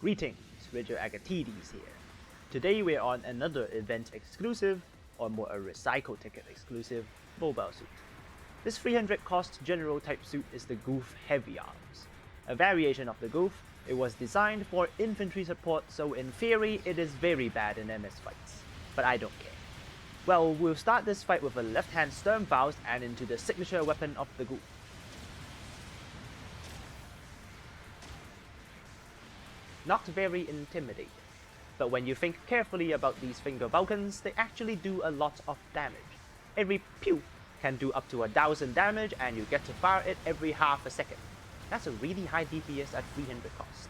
Greetings, Rigil Agateiades here. Today we're on another event exclusive, or more a recycle ticket exclusive, mobile suit. This 300 cost general type suit is the Gouf Heavy Arms. A variation of the Gouf, it was designed for infantry support, so in theory it is very bad in MS fights. But I don't care. Well, we'll start this fight with a left hand Sturmfaust and into the signature weapon of the Gouf. Not very intimidating, but when you think carefully about these finger Vulcans, they actually do a lot of damage. Every pew can do up to 1000 damage and you get to fire it every half a second. That's a really high DPS at 300 cost.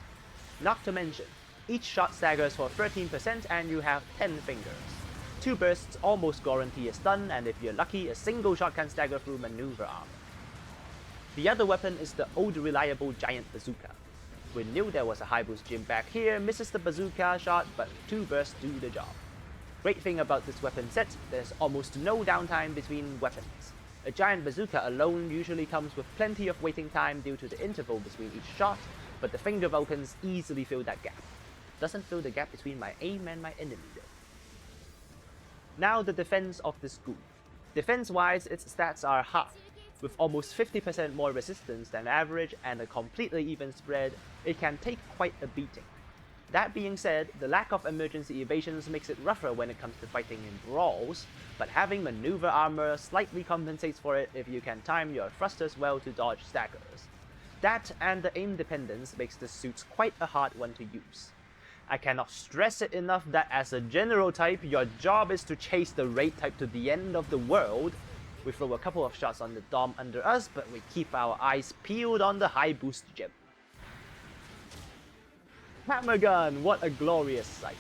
Not to mention, each shot staggers for 13% and you have 10 fingers. 2 bursts almost guarantee a stun, and if you're lucky, a single shot can stagger through maneuver armor. The other weapon is the old reliable giant bazooka. We knew there was a high boost gym back here, misses the bazooka shot, but 2 bursts do the job. Great thing about this weapon set, there's almost no downtime between weapons. A giant bazooka alone usually comes with plenty of waiting time due to the interval between each shot, but the finger Vulcans easily fill that gap. Doesn't fill the gap between my aim and my enemy though. Now the defense of this Gouf. Defense-wise, its stats are high. With almost 50% more resistance than average and a completely even spread, it can take quite a beating. That being said, the lack of emergency evasions makes it rougher when it comes to fighting in brawls, but having maneuver armor slightly compensates for it if you can time your thrusters well to dodge staggers. That and the aim dependence makes the suits quite a hard one to use. I cannot stress it enough that as a general type, your job is to chase the raid type to the end of the world. We throw a couple of shots on the dom under us, but we keep our eyes peeled on the high boost gem. Hammer gun, what a glorious sight.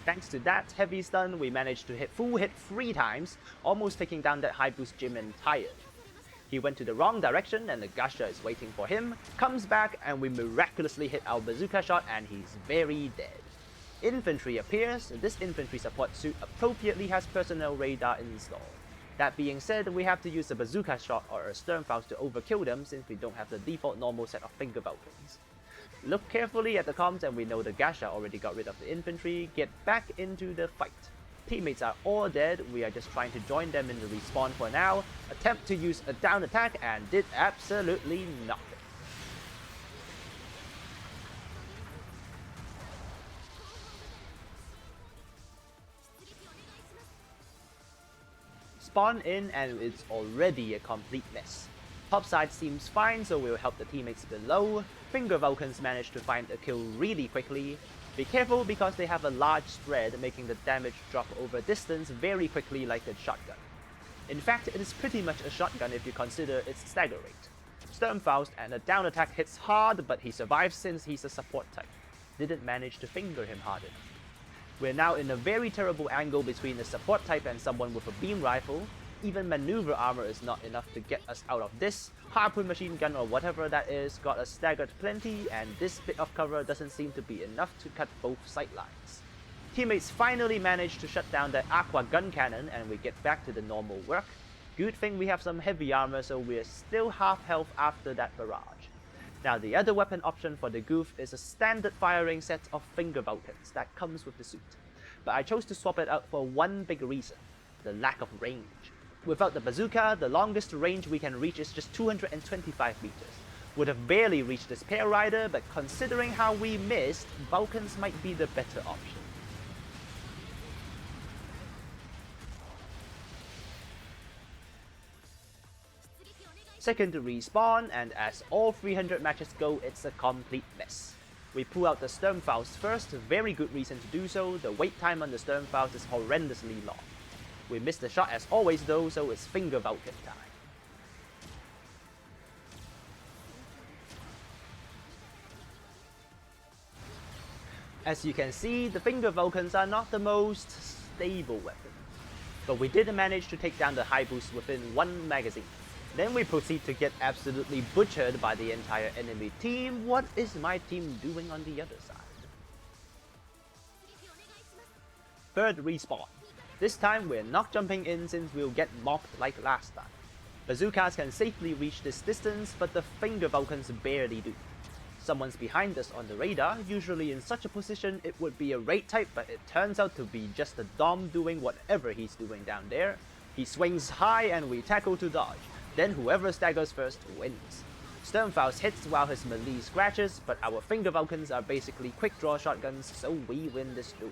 Thanks to that heavy stun, we managed to hit full hit 3 times, almost taking down that high boost gem entirely. He went to the wrong direction and the Gasha is waiting for him, comes back and we miraculously hit our bazooka shot and he's very dead. Infantry appears, this infantry support suit appropriately has personnel radar installed. That being said, we have to use a bazooka shot or a Sturmfaust to overkill them since we don't have the default normal set of finger Vulcans. Look carefully at the comms and we know the Gasha already got rid of the infantry, get back into the fight. Teammates are all dead, we are just trying to join them in the respawn for now, attempt to use a down attack and did absolutely nothing. Spawn in and it's already a complete mess. Topside seems fine, so we'll help the teammates below. Finger Vulcans manage to find a kill really quickly. Be careful because they have a large spread, making the damage drop over distance very quickly like a shotgun. In fact, it is pretty much a shotgun if you consider its stagger rate. Sturmfaust and a down attack hits hard, but he survives since he's a support type. Didn't manage to finger him hard enough. We're now in a very terrible angle between a support type and someone with a beam rifle. Even maneuver armor is not enough to get us out of this. Harpoon machine gun or whatever that is got us staggered plenty, and this bit of cover doesn't seem to be enough to cut both sightlines. Teammates finally manage to shut down the aqua gun cannon and we get back to the normal work. Good thing we have some heavy armor, so we're still half health after that barrage. Now the other weapon option for the Gouf is a standard firing set of finger Vulcans that comes with the suit. But I chose to swap it out for one big reason, the lack of range. Without the bazooka, the longest range we can reach is just 225 meters. Would have barely reached this pair rider, but considering how we missed, Vulcans might be the better option. Second to respawn, and as all 300 matches go, it's a complete mess. We pull out the Sturmfaust first, very good reason to do so, the wait time on the Sturmfaust is horrendously long. We missed the shot as always though, so it's finger Vulcan time. As you can see, the finger Vulcans are not the most stable weapon. But we did manage to take down the high boost within 1 magazine. Then we proceed to get absolutely butchered by the entire enemy team. What is my team doing on the other side? Third respawn. This time we're not jumping in since we'll get mopped like last time. Bazookas can safely reach this distance, but the finger Vulcans barely do. Someone's behind us on the radar. Usually in such a position it would be a raid type, but it turns out to be just a Dom doing whatever he's doing down there. He swings high and we tackle to dodge. Then whoever staggers first wins. Sternfaust hits while his melee scratches, but our Finger Vulcans are basically quick draw shotguns, so we win this duel.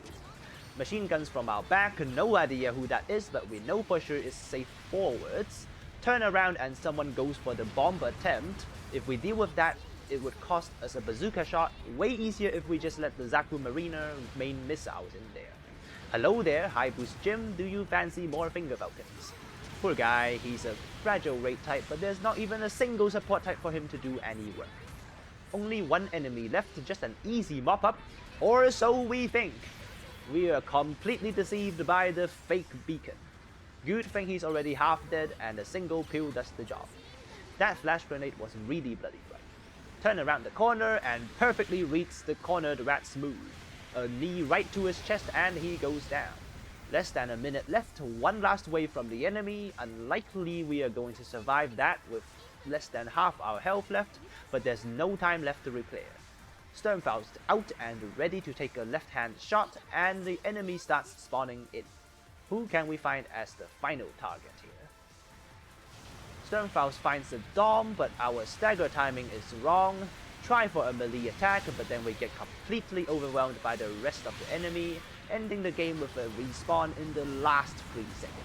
Machine guns from our back, no idea who that is, but we know for sure it's safe forwards. Turn around and someone goes for the bomb attempt. If we deal with that, it would cost us a bazooka shot. Way easier if we just let the Zaku Mariner main missiles in there. Hello there, High Boost Jim, do you fancy more Finger Vulcans? Poor guy, he's a fragile raid type, but there's not even a single support type for him to do any work. Only one enemy left, just an easy mop-up, or so we think. We are completely deceived by the fake beacon. Good thing he's already half dead and a single pill does the job. That flash grenade was really bloody bright. Turn around the corner and perfectly reads the cornered rat smooth. A knee right to his chest and he goes down. Less than a minute left, one last wave from the enemy. Unlikely we are going to survive that with less than half our health left, but there's no time left to repair. Sternfaust out and ready to take a left-hand shot, and the enemy starts spawning in. Who can we find as the final target here? Sternfaust finds the Dom, but our stagger timing is wrong. Try for a melee attack, but then we get completely overwhelmed by the rest of the enemy, ending the game with a respawn in the last 3 seconds.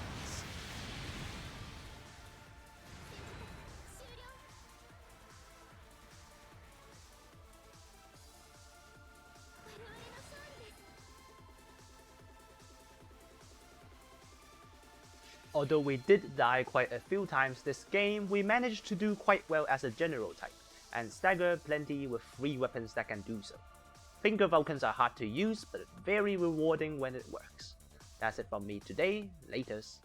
Although we did die quite a few times this game, we managed to do quite well as a general type, and stagger plenty with 3 weapons that can do so. Finger Vulcans are hard to use, but very rewarding when it works. That's it from me today, laters.